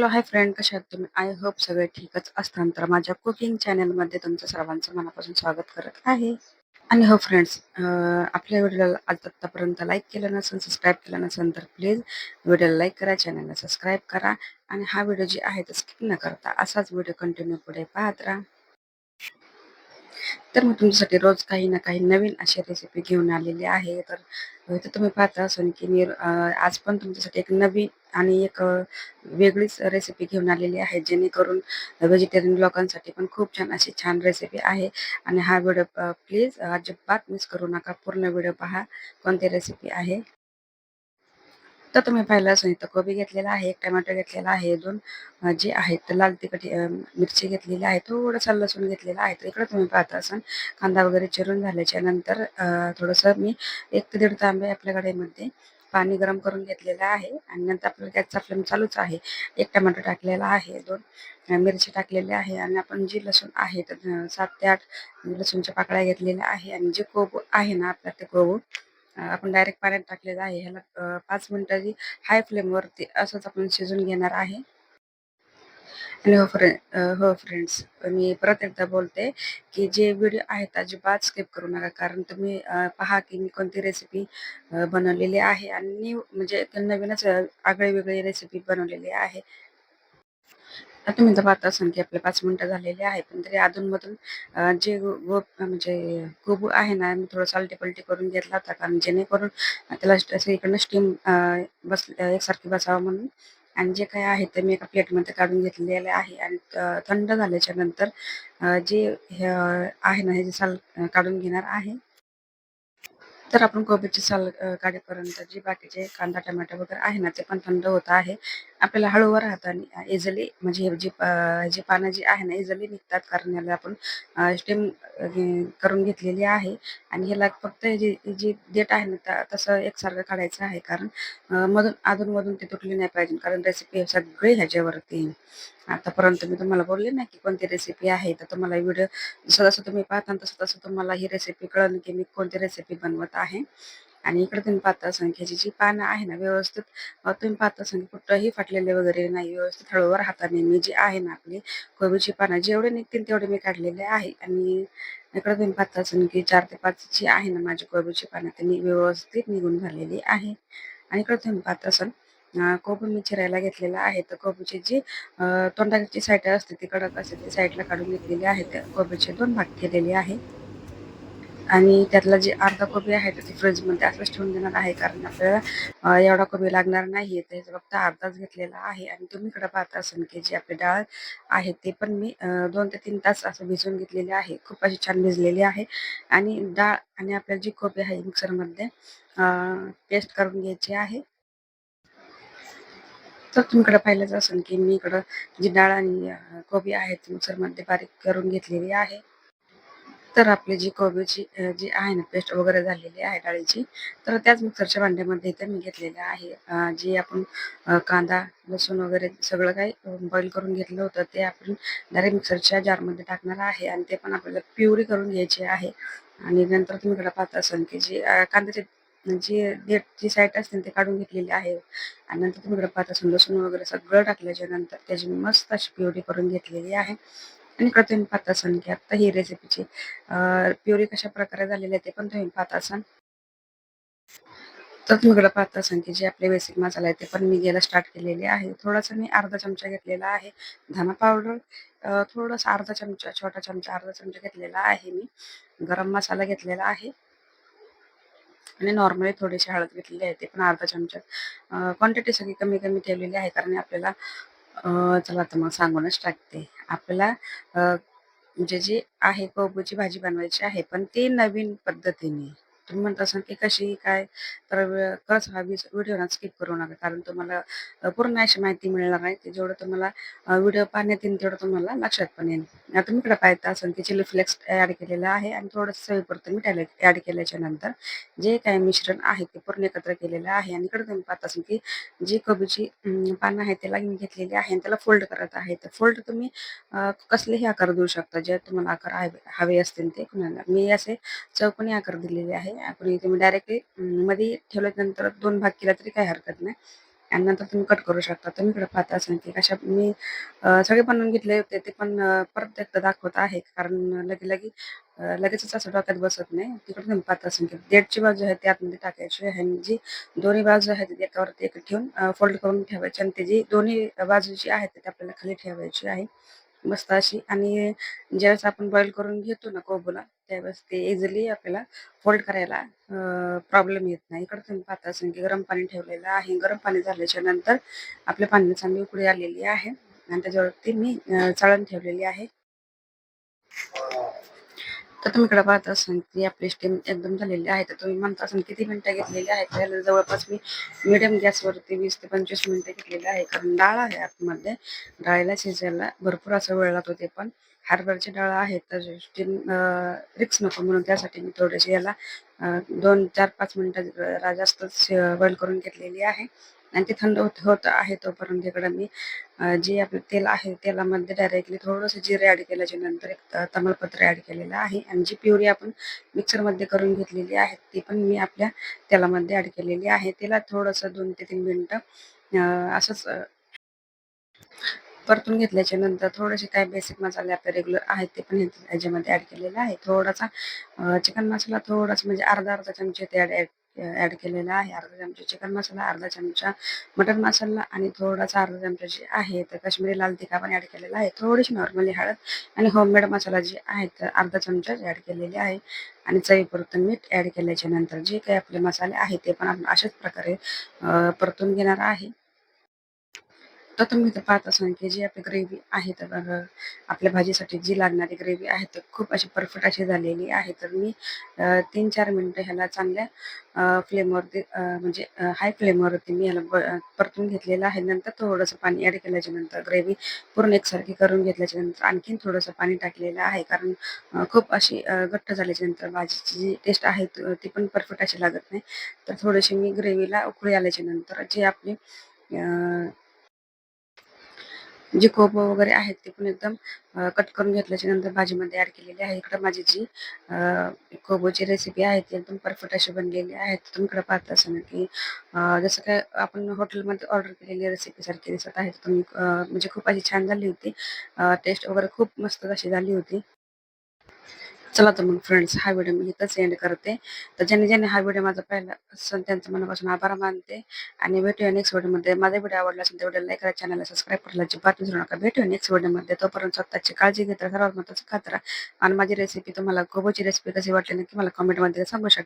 Hello, hi friend, कशा आहात तुम्ही? आय होप सगळे ठीकच असताल. तर माझ्या कुकिंग चॅनलमध्ये तुमचं सर्वांचं मनापासून स्वागत करत आहे. आणि हो फ्रेंड्स, आपल्या व्हिडिओला आतापर्यंत लाईक केलं नसेल, सबस्क्राईब केलं नसेल तर प्लीज व्हिडिओला लाईक करा, चॅनलला सबस्क्राईब करा आणि हा व्हिडिओ जी आहे तो स्किप न करता असाच व्हिडिओ कंटिन्यू पुढे पाहत राहा. तर मी तुमच्यासाठी रोज काही ना काही नवीन अशी रेसिपी घेऊन आलेली आहे. तर इथे तुम्ही पाहता असाल की मी आज पण तुमच्यासाठी एक नवीन आणि एक वेगळीच रेसिपी घेऊन आलेली आहे, जेणेकरून व्हेजिटेरियन लोकांसाठी पण खूप छान अशी छान रेसिपी आहे. आणि हा व्हिडिओ प्लीज अजिबात मिस करू नका, पूर्ण व्हिडिओ पहा कोणती रेसिपी आहे. तर तुम्ही पाहिलं असेल इथं कोबी घेतलेला आहे, 1 टोमॅटो घेतलेला आहे, 2 जे आहेत तर लाल तिखट मिरची घेतलेली आहे, थोडासा लसूण घेतलेला आहे. तर इकडे तुम्ही पाहता असाल कांदा वगैरे चिरून झाल्याच्या नंतर थोडंसं मी 1 ते 1.5 तांबे आपल्या कढईमध्ये पाणी गरम करून घेतलेलं आहे आणि नंतर आपल्याला गॅसचा फ्लेम चालूच आहे. 1 टोमॅटो टाकलेला आहे, 2 मिरची टाकलेली आहे आणि आपण जी लसूण आहे तर 7 ते 8 लसूणच्या पाकळ्या घेतलेल्या आहे आणि जे कोबू आहे ना आपलं ते कोबू आपण डायरेक्ट पाण्यात टाकलेलं आहे. ह्याला 5 मिनिटं आधी हाय फ्लेमवरती असंच आपण शिजवून घेणार आहे. आणि हो फ्रेंड्स, मी परत एकदा बोलते, की जे व्हिडिओ आहेत अजिबात स्किप करू नका. कारण तुम्ही पहा की मी कोणती रेसिपी बनवलेली आहे आणि न्यू म्हणजे एक नवीनच आगळी-वेगळी रेसिपी बनवलेली आहे. आता तुम्ही जर पाहत असाल की आपले 5 मिनिटं झालेले आहे, पण तरी अधून-मधून जे म्हणजे गोबू आहे ना, मी थोडं आलटी-पलटी करून घेतला होता. कारण जेणेकरून त्याला सगळीकडनं स्टीम एकसारखी बसावं म्हणून. आणि जे काही आहे ते मी एका प्लेटमध्ये काढून घेतलेले आहे आणि थंड झाल्याच्या नंतर जे हे आहे ना, ह्याची साल काढून घेणार आहे. तर आपण कोबीची साल काढेपर्यंत जे बाकीचे कांदा, टोमॅटो वगैरे आहे ना, ते पण थंड होत आहे. आपल्याला हळूवार हाताने इझिली म्हणजे हे जी पानं जी आहे ना, इझिली निघतात. कारण याला आपण स्टीम करून घेतलेली आहे आणि ह्याला फक्त जी जी देठ आहे ना, तसं एकसारखं काढायचं आहे. कारण अधून-मधून ते तुटली नाही पाहिजे. कारण रेसिपी सगळी ह्याच्यावरती आतापर्यंत मी तुम्हाला बोलले ना, की कोणती रेसिपी आहे. तर तुम्हाला व्हिडिओ जसं-जसं तुम्ही पाहता तसं-तसं तुम्हाला ही रेसिपी कळेल, की मी कोणती रेसिपी बनवत आहे. आणि इकडे तुम्ही पाहता असाल की ह्याची जी पानं आहे ना व्यवस्थित तुम्ही पाहता असाल की कुठंही फाटलेले वगैरे नाही. व्यवस्थित हळूवार हाताने मी जी आहे ना आपली कोबीची पानं जेवढे निघतील तेवढे मी काढलेले आहे. आणि इकडे तुम्ही पाहता असाल की 4 ते 5 जी आहे ना माझी कोबीची पानं त्यांनी व्यवस्थित निघून झालेली आहे. आणि इकडे तुम्ही पाहत असाल कोबी मी चिरायला घेतलेला आहे. तर कोबीची जी तोंडाची साईड असते ती कडक असते ती साईडला काढून घेतलेली आहे. त्या कोबीचे 2 भाग केलेले आहे. आणि त्यातला जे अर्धा कोबी आहे तर ते फ्रीजमध्ये असंच ठेवून देणार आहे. कारण आपल्याला एवढा कोबी लागणार नाही. तर ह्याचा फक्त अर्धाच घेतलेला आहे. आणि तुम्ही इकडे पाहता असाल की जी आपली डाळ आहे ते पण मी 2 ते 3 तास असं भिजवून घेतलेली आहे. खूप अशी छान भिजलेली आहे. आणि डाळ आणि आपल्याला जी कोबी आहे मिक्सरमध्ये पेस्ट करून घ्यायची आहे. तर तुम्ही इकडं पाहिलंच असेल की मी इकडं जी डाळ आणि कोबी आहे ती मिक्सरमध्ये बारीक करून घेतलेली आहे. तर आपली जी कोबीची जी आहे ना पेस्ट वगैरे झालेली आहे डाळीची, तर त्याच मिक्सरच्या भांड्यामध्ये इथे मी घेतलेलं आहे. जी आपण कांदा, लसूण वगैरे सगळं काही बॉईल करून घेतलं होतं ते आपण डायरेक्ट मिक्सरच्या जारमध्ये टाकणार आहे आणि ते पण आपल्याला प्युरी करून घ्यायची आहे. आणि नंतर तुम्ही इकडे पाहत असाल की जी कांद्याची जी देठची साईड असते ते काढून घेतलेली आहे. आणि नंतर तुम्ही इकडे पाहत असाल लसूण वगैरे सगळं टाकल्याच्या नंतर त्याची मस्त अशी प्युरी करून घेतलेली आहे. आणि इकडे तुम्ही पाहत असाल की आता ही रेसिपीची प्युरी कशाप्रकारे झालेली आहे ते पण तुम्ही पाहत असाल. तर तुम्ही इकडे पाहत असाल की जे आपले बेसिक मसाला आहे ते पण मी घ्यायला स्टार्ट केलेले आहे. थोडासा मी अर्धा चमचा घेतलेला आहे धना पावडर, थोडासा अर्धा चमचा, छोटा चमचा अर्धा चमचा घेतलेला आहे मी गरम मसाला घेतलेला आहे. आणि नॉर्मली थोडीशी हळद घेतलेली आहे ते पण अर्धा चमचा. क्वांटिटी सगळी कमी-कमी ठेवलेली आहे कारण आपल्याला चला आता मग सांगूनच टाकते. आपल्याला म्हणजे जी आहे कोबीची भाजी बनवायची आहे, पण ती नवीन पद्धतीने. तुम्ही म्हणत असाल की कशी काय? तर खरंच हा व्हिडिओ ना स्किप करू नका. कारण तुम्हाला पूर्ण अशी माहिती मिळणार नाही, की जेवढं तुम्हाला व्हिडिओ पाहण्यात येईल तेवढं तुम्हाला लक्षात पण येईल. आता तुम्ही इकडे पाहता असाल की चिली फ्लेक्स ॲड केलेलं आहे आणि थोडंसं चवीपुरतं मीठ ॲड केल्याच्या नंतर जे काही मिश्रण आहे ते पूर्ण एकत्र केलेलं आहे. आणि इकडे तुम्ही पाहत असाल की जी कोबीची पानं आहेत त्याला मी घेतलेली आहे आणि त्याला फोल्ड करत आहे. तर फोल्ड तुम्ही कसलेही आकार देऊ शकता, जे तुम्हाला आकार हवे असतील ते कुणाला. मी असे चौकोनी आकार दिलेले आहे. आपण तुम्ही डायरेक्टली मध्ये ठेवल्यानंतर 2 भाग केला तरी काही हरकत नाही. आणि नंतर तुम्ही कट करू शकता. तुम्ही इकडे पाहत असाल की कशा मी सगळे बनवून घेतले होते ते पण परत एकदा दाखवत आहे. कारण लगेचच असं डोक्यात बसत नाही. तिकडे तुम्ही पाहत असाल की डेटची बाजू आहे ती आतमध्ये टाकायची आहे आणि जी दोन्ही बाजू आहेत ती एकावरती एक ठेवून फोल्ड करून ठेवायची आणि त्याची दोन्ही बाजू जी आहेत ती आपल्याला खाली ठेवायची आहे. मस्त अशी आणि ज्यावेळेस आपण बॉईल करून घेतो ना कोबूला, त्यावेळेस ते इझिली आपल्याला फोल्ड करायला प्रॉब्लेम येत नाही. इकडे तुम्ही पाहता असाल की गरम पाणी ठेवलेलं आहे. गरम पाणी झाल्याच्या नंतर आपल्या पाण्याला चांगली उकळी आलेली आहे आणि त्याच्यावरती मी चाळण ठेवलेली आहे. तर तुम्ही इकडे पाहत असाल की आपली स्टीम एकदम झालेली आहे. तर तुम्ही म्हणत असाल किती मिनिटं घेतलेली आहेत. त्याला जवळपास मी मीडियम गॅसवरती 20 ते 25 मिनिटं घेतलेली आहे. कारण डाळ आहे आतमध्ये. डाळीला शिजायला भरपूर असा वेळ लागतो. ते पण हरभऱ्याची डाळ आहे तर स्टीम रिस्क नको म्हणून त्यासाठी मी थोडेसे याला 2, 4, 5 मिनिटं जास्तच बॉईल करून घेतलेली आहे. आणि ते थंड होत होत आहे तोपर्यंत इकडं मी जे आपलं तेल आहे तेलामध्ये डायरेक्टली थोडंसं जिरे ॲड केल्याच्या नंतर एक तमालपत्र ॲड केलेलं आहे आणि जी प्युरी आपण मिक्सरमध्ये करून घेतलेली आहे ती पण मी आपल्या तेलामध्ये ॲड केलेली आहे. तिला थोडंसं 2 ते 3 मिनिटं असंच परतून घेतल्याच्या नंतर थोडेसे काही बेसिक मसाले आपले रेग्युलर आहेत ते पण ह्याच्यामध्ये ॲड केलेले आहे. थोडासा चिकन मसाला थोडासा म्हणजे अर्धा चमचे ते ॲड केलेला आहे. अर्धा चमचा चिकन मसाला, अर्धा चमचा मटन मसाला आणि थोडासा अर्धा चमचा जे आहे तर काश्मीरी लाल तिखट पण ॲड केलेला आहे. थोडीशी नॉर्मली हळद आणि होममेड मसाला जे आहे तर अर्धा चमचा ॲड केलेले आहे आणि चवीपुरतं मीठ ॲड केल्याच्या नंतर जे काही आपले मसाले आहेत ते पण आपण अशाच प्रकारे परतून घेणार आहे. तर तुम्ही इथं पाहत असाल की जी आपली ग्रेव्ही आहे तर आपल्या भाजीसाठी जी लागणारी ग्रेव्ही आहे तर खूप अशी परफेक्ट अशी झालेली आहे. तर मी 3-4 मिनिटं ह्याला चांगल्या फ्लेमवरती म्हणजे हाय फ्लेमवरती मी ह्याला परतून घेतलेलं आहे. नंतर थोडंसं पाणी ॲड केल्याच्यानंतर ग्रेव्ही पूर्ण एकसारखी करून घेतल्याच्यानंतर आणखीन थोडंसं पाणी टाकलेलं आहे. कारण खूप अशी घट्ट झाल्याच्यानंतर भाजीची जी टेस्ट आहे ती पण परफेक्ट अशी लागत नाही. तर थोडीशी मी ग्रेव्हीला उकळी आल्याच्यानंतर जे आपली जे कोबं वगैरे आहेत ते पण एकदम कट करून घेतल्याच्या नंतर भाजीमध्ये ॲड केलेली आहे. इकडं माझी जी कोबोची रेसिपी आहे ती एकदम परफेक्ट अशी बनलेली आहे. तुम्ही इकडं पाहत असाल की जसं काय आपण हॉटेलमध्ये ऑर्डर केलेली रेसिपीसारखी दिसत आहे. तुम्ही म्हणजे खूप अशी छान झाली होती. टेस्ट वगैरे खूप मस्त अशी झाली होती. चला तर मग फ्रेंड्स हा व्हिडिओ मी इथंच एंड करते. तर ज्यांनी हा व्हिडिओ माझा पाहिला असेल त्यांचं मनापासून आभार मानते आणि भेटूया नेक्स्ट व्हिडिओमध्ये. माझा व्हिडिओ आवडला असेल तर व्हिडिओला लाईक करा, चॅनलला सबस्क्राईब करायला अजिबात विसरू नका. भेटूया नेक्स्ट व्हिडिओमध्ये. तोपर्यंत स्वतःची काळजी घेत राहा, सर्वात महत्त्वाचं खात राहा आणि माझी रेसिपी तुम्हाला कोबोची रेसिपी कशी वाटली नक्की मला कमेंटमध्ये सांगू शकता.